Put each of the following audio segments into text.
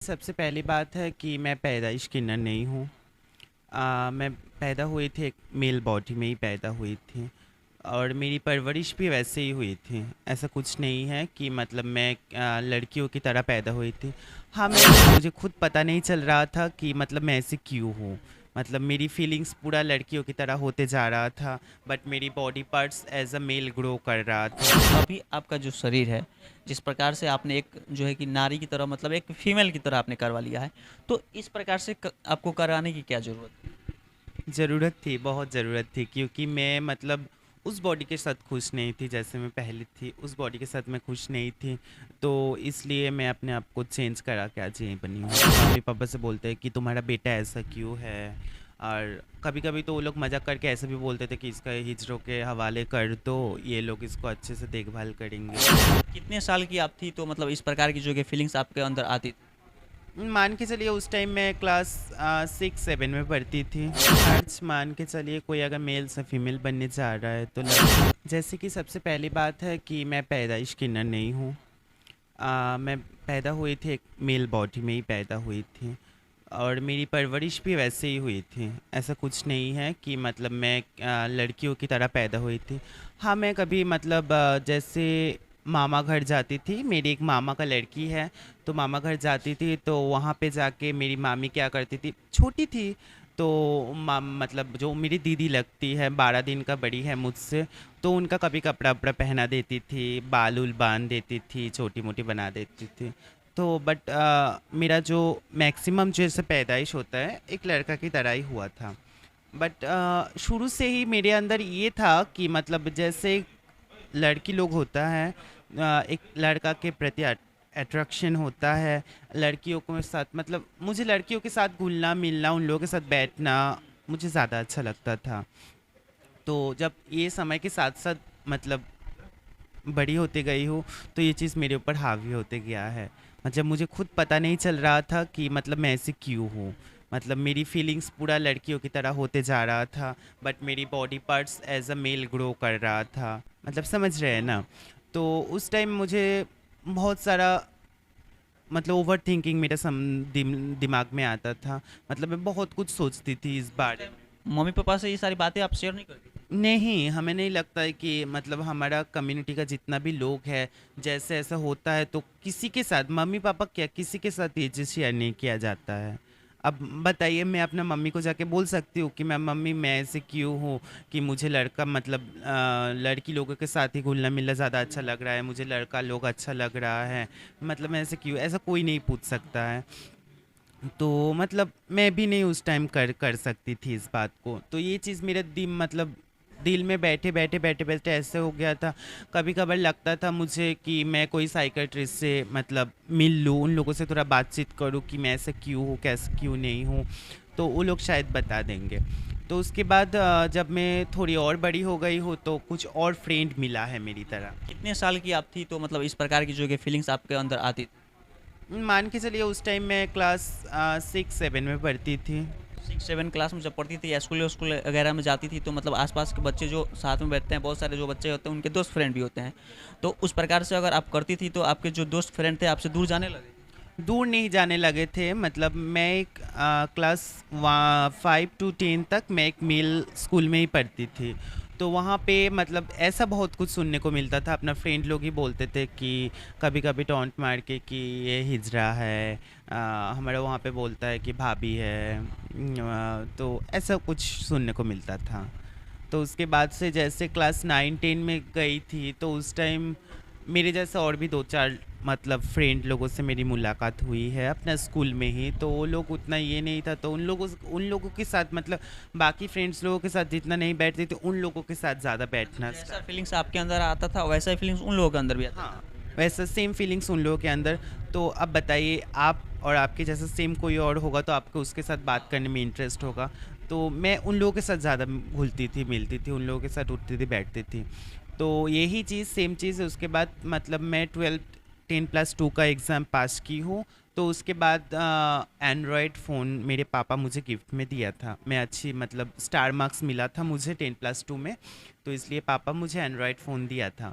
सबसे पहली बात है कि मैं पैदाइश किन्नर नहीं हूँ। मैं पैदा हुई थी एक मेल बॉडी में ही पैदा हुई थी और मेरी परवरिश भी वैसे ही हुई थी। ऐसा कुछ नहीं है कि मतलब मैं लड़कियों की तरह पैदा हुई थी। हाँ, मुझे खुद पता नहीं चल रहा था कि मतलब मैं ऐसे क्यों हूँ। मतलब मेरी फीलिंग्स पूरा लड़कियों की तरह होते जा रहा था, बट मेरी body parts as a male grow कर रहा था। अभी आपका जो शरीर है, जिस प्रकार से आपने एक जो है कि नारी की तरह मतलब एक फीमेल की तरह आपने करवा लिया है, तो इस प्रकार से आपको कराने की क्या ज़रूरत है? ज़रूरत थी, बहुत ज़रूरत थी, क्योंकि मैं मतलब उस बॉडी के साथ खुश नहीं थी जैसे मैं पहले थी, उस बॉडी के साथ मैं खुश नहीं थी। तो इसलिए मैं अपने आप को चेंज करा के आज यहीं बनी हूँ। मम्मी पापा से बोलते हैं कि तुम्हारा बेटा ऐसा क्यों है। और कभी कभी तो वो लोग मजाक करके ऐसे भी बोलते थे कि इसका हिजड़ों के हवाले कर दो, ये लोग इसको अच्छे से देखभाल करेंगे। कितने साल की आप थी तो मतलब इस प्रकार की जो कि फीलिंग्स आपके अंदर आती थी? मान के चलिए उस टाइम मैं क्लास 6-7 में पढ़ती थी। आज मान के चलिए कोई अगर मेल से फीमेल बनने जा रहा है तो जैसे कि सबसे पहली बात है कि मैं पैदाइश किन्नर नहीं हूँ। मैं पैदा हुई थी एक मेल बॉडी में ही पैदा हुई थी और मेरी परवरिश भी वैसे ही हुई थी। ऐसा कुछ नहीं है कि मतलब मैं लड़कियों की तरह पैदा हुई थी। हाँ, मैं कभी मतलब जैसे मामा घर जाती थी, मेरी एक मामा का लड़की है, तो मामा घर जाती थी तो वहाँ पे जाके मेरी मामी क्या करती थी, छोटी थी तो मतलब जो मेरी दीदी लगती है, 12 दिन का बड़ी है मुझसे, तो उनका कभी कपड़ा वपड़ा पहना देती थी, बाल उल बांध देती थी, छोटी मोटी बना देती थी। तो बट मेरा जो मैक्सिमम जैसे पैदाइश होता है एक लड़का की तरह ही हुआ था। बट शुरू से ही मेरे अंदर ये था कि मतलब जैसे लड़की लोग होता है, एक लड़का के प्रति अट्रैक्शन होता है। लड़कियों के साथ मतलब मुझे लड़कियों के साथ घुलना मिलना, उन लोगों के साथ बैठना मुझे ज़्यादा अच्छा लगता था। तो जब ये समय के साथ साथ मतलब बड़ी होते गई हूँ, तो ये चीज़ मेरे ऊपर हावी होते गया है। मतलब मुझे खुद पता नहीं चल रहा था कि मतलब मैं ऐसे क्यों हूँ। मतलब मेरी फीलिंग्स पूरा लड़कियों की तरह होते जा रहा था, बट मेरी body parts as a male grow कर रहा था। मतलब समझ रहे हैं ना। तो उस टाइम मुझे बहुत सारा मतलब ओवर थिंकिंग मेरे दिमाग में आता था। मतलब मैं बहुत कुछ सोचती थी इस उस बारे टाइम में। मम्मी पापा से ये सारी बातें आप शेयर नहीं करती थी? नहीं, हमें नहीं लगता है कि मतलब हमारा कम्युनिटी का जितना भी लोग है, जैसे ऐसा होता है तो किसी के साथ, मम्मी पापा क्या, किसी के साथ ये चीज़ शेयर नहीं किया जाता है। अब बताइए, मैं अपना मम्मी को जाके बोल सकती हूँ कि मैं मम्मी मैं ऐसे क्यों हूँ, कि मुझे लड़का मतलब लड़की लोगों के साथ ही घुलना मिलना ज़्यादा अच्छा लग रहा है, मुझे लड़का लोग अच्छा लग रहा है। मतलब मैं ऐसे क्यों, ऐसा कोई नहीं पूछ सकता है। तो मतलब मैं भी नहीं उस टाइम कर कर सकती थी इस बात को। तो ये चीज़ मेरे दिल में बैठे बैठे बैठे बैठे ऐसे हो गया था। कभी कभार लगता था मुझे कि मैं कोई साइकेट्रिस्ट से मतलब मिल लूँ, उन लोगों से थोड़ा बातचीत करूँ कि मैं ऐसे क्यों हूँ, कैसे क्यों नहीं हूँ, तो वो लोग शायद बता देंगे। तो उसके बाद जब मैं थोड़ी और बड़ी हो गई हूँ तो कुछ और फ्रेंड मिला है मेरी तरह। कितने साल की आप थी तो मतलब इस प्रकार की जो कि फीलिंग्स आपके अंदर आती थी? मान के चलिए उस टाइम मैं क्लास 6-7 में पढ़ती थी। 6-7 क्लास में जब पढ़ती थी या स्कूल स्कूल वगैरह में जाती थी, तो मतलब आसपास के बच्चे जो साथ में बैठते हैं, बहुत सारे जो बच्चे होते हैं उनके दोस्त फ्रेंड भी होते हैं, तो उस प्रकार से अगर आप करती थी तो आपके जो दोस्त फ्रेंड थे आपसे दूर जाने लगे? दूर नहीं जाने लगे थे। मतलब मैं एक क्लास 5 to 10 तक मैं एक मेल स्कूल में ही पढ़ती थी। तो वहाँ पे मतलब ऐसा बहुत कुछ सुनने को मिलता था। अपना फ्रेंड लोग ही बोलते थे कि कभी कभी टॉन्ट मार के कि ये हिजड़ा है, हमारा वहाँ पे बोलता है कि भाभी है। तो ऐसा कुछ सुनने को मिलता था। तो उसके बाद से जैसे क्लास 9-10 में गई थी तो उस टाइम मेरे जैसे और भी दो चार मतलब फ्रेंड लोगों से मेरी मुलाकात हुई है अपना स्कूल में ही। तो वो लोग उतना ये नहीं था, तो उन लोगों के साथ मतलब बाकी फ्रेंड्स लोगों के साथ जितना नहीं बैठते थे, उन लोगों के साथ ज़्यादा मतलब बैठना जैसा स्टार्ट। फीलिंग्स आपके अंदर आता था वैसा ही फीलिंग्स उन लोगों के अंदर भी आता था? हाँ, वैसा सेम फीलिंग्स उन लोगों के अंदर। तो अब बताइए, आप और आपके जैसा सेम कोई और होगा तो आपको उसके साथ बात करने में इंटरेस्ट होगा। तो मैं उन लोगों के साथ ज़्यादा घुलती थी, मिलती थी, उन लोगों के साथ उठती थी, बैठती थी। तो यही चीज़ सेम चीज़ है। उसके बाद मतलब मैं 12 10+2 का एग्ज़ाम पास की हूँ। तो उसके बाद एंड्रॉयड फ़ोन मेरे पापा मुझे गिफ्ट में दिया था। मैं अच्छी मतलब स्टार मार्क्स मिला था मुझे 10+2 में, तो इसलिए पापा मुझे एंड्रॉयड फ़ोन दिया था।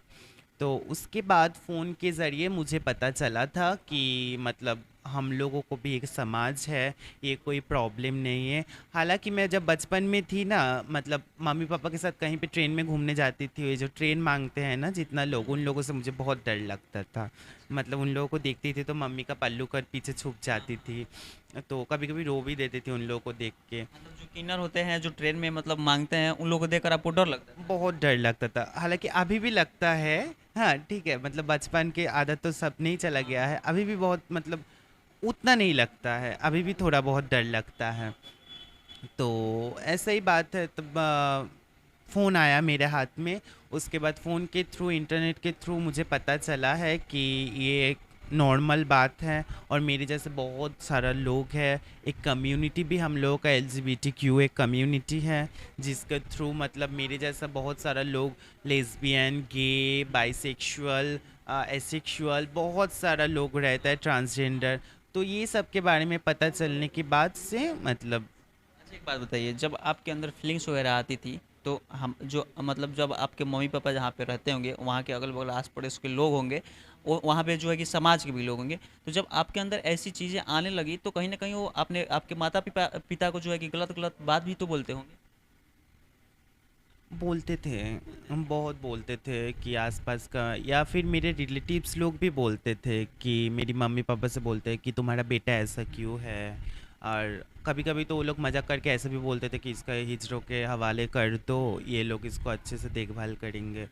तो उसके बाद फ़ोन के ज़रिए मुझे पता चला था कि मतलब हम लोगों को भी एक समाज है, ये कोई प्रॉब्लम नहीं है। हालाँकि मैं जब बचपन में थी ना, मतलब मम्मी-पापा के साथ कहीं पे ट्रेन में घूमने जाती थी, ये जो ट्रेन माँगते हैं ना जितना लोग, उन लोगों से मुझे बहुत डर लगता था। मतलब उन लोगों को देखती थी तो मम्मी का पल्लू कर पीछे छुप हाँ, जाती थी, तो कभी-कभी रो भी देती थी उन लोगों को देख के। मतलब जो किन्नर होते हैं, जो ट्रेन में मतलब माँगते हैं, उन लोगों को देखकर आपको डर लगता था? बहुत डर लगता था, हालाँकि अभी भी लगता है। हाँ, ठीक है, मतलब बचपन की आदत तो सब नहीं चला गया है, अभी भी बहुत मतलब उतना नहीं लगता है, अभी भी थोड़ा बहुत डर लगता है। तो ऐसा ही बात है, तब फ़ोन आया मेरे हाथ में। उसके बाद फ़ोन के थ्रू, इंटरनेट के थ्रू मुझे पता चला है कि ये एक नॉर्मल बात है और मेरे जैसे बहुत सारा लोग हैं। एक कम्युनिटी भी हम लोगों का एलजीबीटीक्यू एक कम्युनिटी है, जिसके थ्रू मतलब मेरे जैसा बहुत सारा लोग, लेस्बियन, गे, बाइसेक्सुअल, एसेक्सुअल, बहुत सारा लोग रहता है, ट्रांसजेंडर। तो ये सब के बारे में पता चलने के बाद से मतलब अच्छा एक बात बताइए, जब आपके अंदर फीलिंग्स वगैरह आती थी, तो हम जो मतलब जब आपके मम्मी-पापा जहाँ पे रहते होंगे, वहाँ के अगल-बगल आस-पड़ोस के लोग होंगे, वो वहाँ पे जो है कि समाज के भी लोग होंगे, तो जब आपके अंदर ऐसी चीज़ें आने लगी, तो कहीं न कहीं वो आपने आपके माता-पिता पिता को जो है कि गलत-गलत बात भी तो बोलते होंगे? बोलते थे, हम बहुत बोलते थे कि आसपास का, या फिर मेरे रिलेटिव्स लोग भी बोलते थे कि मेरी मम्मी पापा से बोलते हैं कि तुम्हारा बेटा ऐसा क्यों है। और कभी कभी तो वो लोग मजाक करके ऐसे भी बोलते थे कि इसका हिजड़ों के हवाले कर दो, ये लोग इसको अच्छे से देखभाल करेंगे।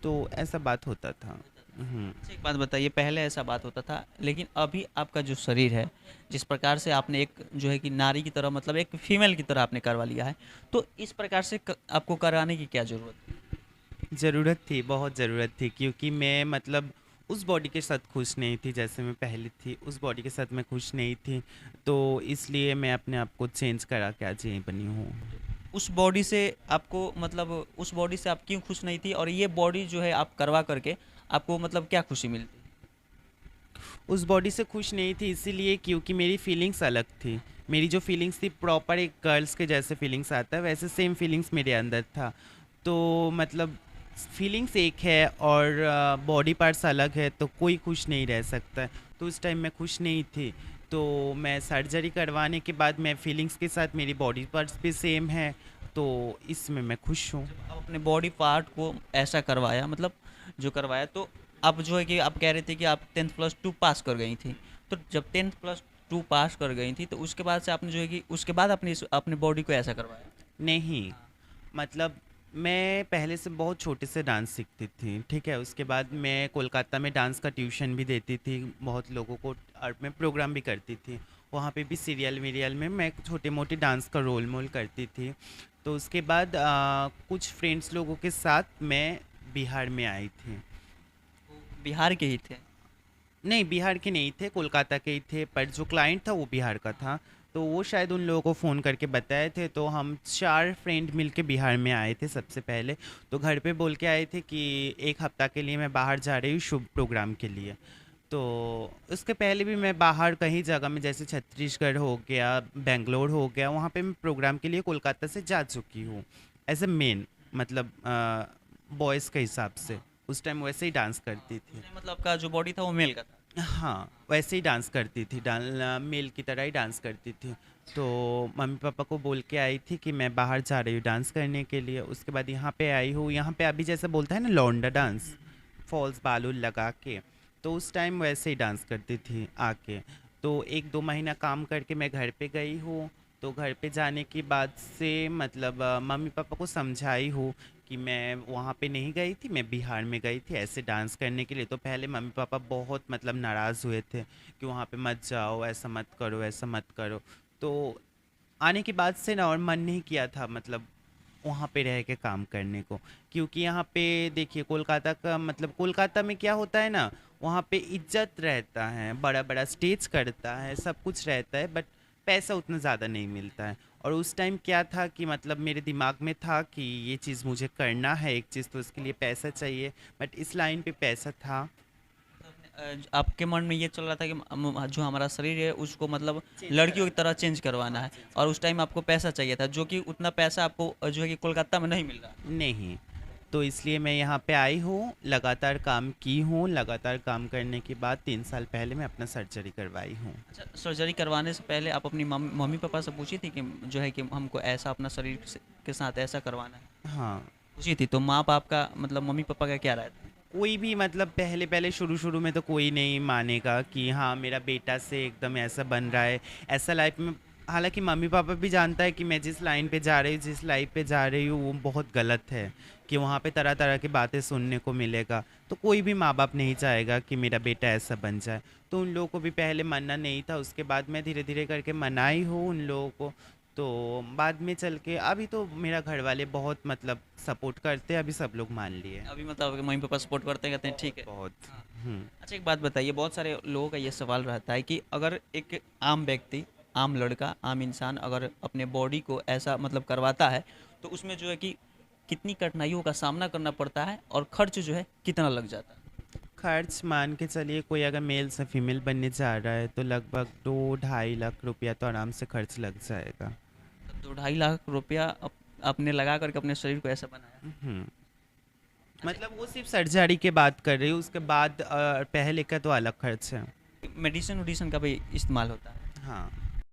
तो ऐसा बात होता था। हम्म। अच्छा एक बात बताइए, पहले ऐसा बात होता था, लेकिन अभी आपका जो शरीर है, जिस प्रकार से आपने एक जो है कि नारी की तरह मतलब एक फीमेल की तरह आपने करवा लिया है, तो इस प्रकार से आपको कराने की क्या ज़रूरत थी? ज़रूरत थी, बहुत ज़रूरत थी, क्योंकि मैं मतलब उस बॉडी के साथ खुश नहीं थी जैसे मैं पहले थी, उस बॉडी के साथ मैं खुश नहीं थी। तो इसलिए मैं अपने आप को चेंज करा के आज यहीं बनी हूँ। उस बॉडी से आपको मतलब उस बॉडी से आप क्यों खुश नहीं थी, और ये बॉडी जो है आप करवा करके आपको मतलब क्या खुशी मिलती? उस बॉडी से खुश नहीं थी इसीलिए क्योंकि मेरी फीलिंग्स अलग थी। मेरी जो फीलिंग्स थी प्रॉपर एक गर्ल्स के जैसे फीलिंग्स आता है, वैसे सेम फीलिंग्स मेरे अंदर था। तो मतलब फीलिंग्स एक है और बॉडी पार्ट्स अलग है, तो कोई खुश नहीं रह सकता है। तो उस टाइम मैं खुश नहीं थी। तो मैं सर्जरी करवाने के बाद मैं फीलिंग्स के साथ, मेरी बॉडी पार्ट्स भी सेम है, तो इसमें मैं खुश हूँ। जब आप अपने बॉडी पार्ट को ऐसा करवाया मतलब जो करवाया, तो आप जो है कि आप कह रहे थे कि आप 10+2 पास कर गई थी, तो जब 10+2 पास कर गई थी तो उसके बाद से आपने जो है कि उसके बाद अपनी अपने बॉडी को ऐसा करवाया? नहीं, मतलब मैं पहले से बहुत छोटे से डांस सीखती थी, ठीक है? उसके बाद मैं कोलकाता में डांस का ट्यूशन भी देती थी बहुत लोगों को, और मैं प्रोग्राम भी करती थी। वहाँ पे भी सीरियल वीरियल में मैं छोटे-मोटे डांस का रोल मोल करती थी। तो उसके बाद कुछ फ्रेंड्स लोगों के साथ मैं बिहार में आई थी। वो बिहार के ही थे? नहीं, बिहार के नहीं थे, कोलकाता के ही थे, पर जो क्लाइंट था वो बिहार का था। तो वो शायद उन लोगों को फ़ोन करके बताए थे, तो हम 4 फ्रेंड मिलके बिहार में आए थे सबसे पहले। तो घर पे बोल के आए थे कि 1 हफ्ता के लिए मैं बाहर जा रही हूँ शुभ प्रोग्राम के लिए। तो उसके पहले भी मैं बाहर कहीं जगह में, जैसे छत्तीसगढ़ हो गया, बैंगलोर हो गया, वहाँ पे मैं प्रोग्राम के लिए कोलकाता से जा चुकी हूँ। एज़ अ मेन, मतलब बॉयज़ के हिसाब से। उस टाइम वैसे ही डांस करती उस थी। टाइम मतलब आपका जो बॉडी था वो मेल का था? हाँ, वैसे ही डांस करती थी, मेल की तरह ही डांस करती थी। तो मम्मी-पापा को बोल के आई थी कि मैं बाहर जा रही हूँ डांस करने के लिए। उसके बाद यहाँ पे आई हूँ, यहाँ पे अभी जैसे बोलता है ना लौंडा डांस, फॉल्स बाल वूल लगा के, तो उस टाइम वैसे ही डांस करती थी आके। तो 1-2 महीना काम करके मैं घर पे गई हूँ। तो घर पे जाने के बाद से मतलब मम्मी-पापा को समझाई हूँ कि मैं वहाँ पे नहीं गई थी, मैं बिहार में गई थी ऐसे डांस करने के लिए। तो पहले मम्मी-पापा बहुत मतलब नाराज़ हुए थे कि वहाँ पे मत जाओ, ऐसा मत करो, ऐसा मत करो। तो आने के बाद से ना और मन नहीं किया था मतलब वहाँ पे रह के काम करने को, क्योंकि यहाँ पे देखिए कोलकाता का मतलब, कोलकाता में क्या होता है ना, वहाँ पे इज्जत रहता है, बड़ा बड़ा स्टेज करता है, सब कुछ रहता है, बट पैसा उतना ज़्यादा नहीं मिलता है। और उस टाइम क्या था कि मतलब मेरे दिमाग में था कि ये चीज़ मुझे करना है एक चीज़, तो उसके लिए पैसा चाहिए, बट इस लाइन पे पैसा था। आपके मन में ये चल रहा था कि जो हमारा शरीर है उसको मतलब चेंज लड़कियों की कराना तरह है। चेंज करवाना हाँ, है, चेंज और उस कराना टाइम आपको पैसा चाहिए था, जो कि उतना पैसा आपको जो है कि कोलकाता में नहीं मिल रहा। है। नहीं, तो इसलिए मैं यहाँ पे आई हूँ, लगातार काम की हूँ, लगातार काम करने के बाद 3 साल पहले मैं अपना सर्जरी करवाई हूँ। अच्छा, सर्जरी करवाने से पहले आप अपनी मम्मी पापा से पूछी थी कि जो है कि हमको ऐसा अपना शरीर के साथ ऐसा करवाना है? हाँ, पूछी थी, तो माँ बाप का मतलब मम्मी पापा का क्या राय था? कोई भी मतलब पहले शुरू में तो कोई नहीं मानेगा कि हाँ मेरा बेटा से एकदम ऐसा बन रहा है, ऐसा लाइफ में। हालांकि मम्मी पापा भी जानता है कि मैं जिस लाइन पे जा रही हूँ, जिस लाइफ पे जा रही हूँ वो बहुत गलत है, कि वहाँ पे तरह तरह की बातें सुनने को मिलेगा। तो कोई भी माँ बाप नहीं चाहेगा कि मेरा बेटा ऐसा बन जाए। तो उन लोगों को भी पहले मानना नहीं था, उसके बाद मैं धीरे धीरे करके मनाई हूँ उन लोगों को। तो बाद में चल के अभी तो मेरा घर वाले बहुत मतलब सपोर्ट करते हैं, अभी सब लोग मान लिए हैं। अभी मतलब आपके मम्मी पापा सपोर्ट करते हैं, कहते हैं ठीक है। बहुत। हाँ। हम्म। अच्छा, एक बात बताइए, बहुत सारे लोगों का ये सवाल रहता है कि अगर एक आम व्यक्ति, आम लड़का, आम इंसान अगर अपने बॉडी को ऐसा मतलब करवाता है, तो उसमें जो है कि कितनी कठिनाइयों का सामना करना पड़ता है और खर्च जो है कितना लग जाता है? खर्च मान के चलिए, कोई अगर मेल से फीमेल बनने जा रहा है तो लगभग 2-2.5 लाख रुपया तो आराम से खर्च लग जाएगा। तो 2-2.5 लाख रुपया आपने लगा करके अपने शरीर को ऐसा बनाया? हम्म। अच्छा, मतलब वो सिर्फ सर्जरी के बात कर रही हूँ, उसके बाद पहले का तो अलग खर्च है। मेडिसिन वेडिसिन का भी इस्तेमाल होता है? हाँ।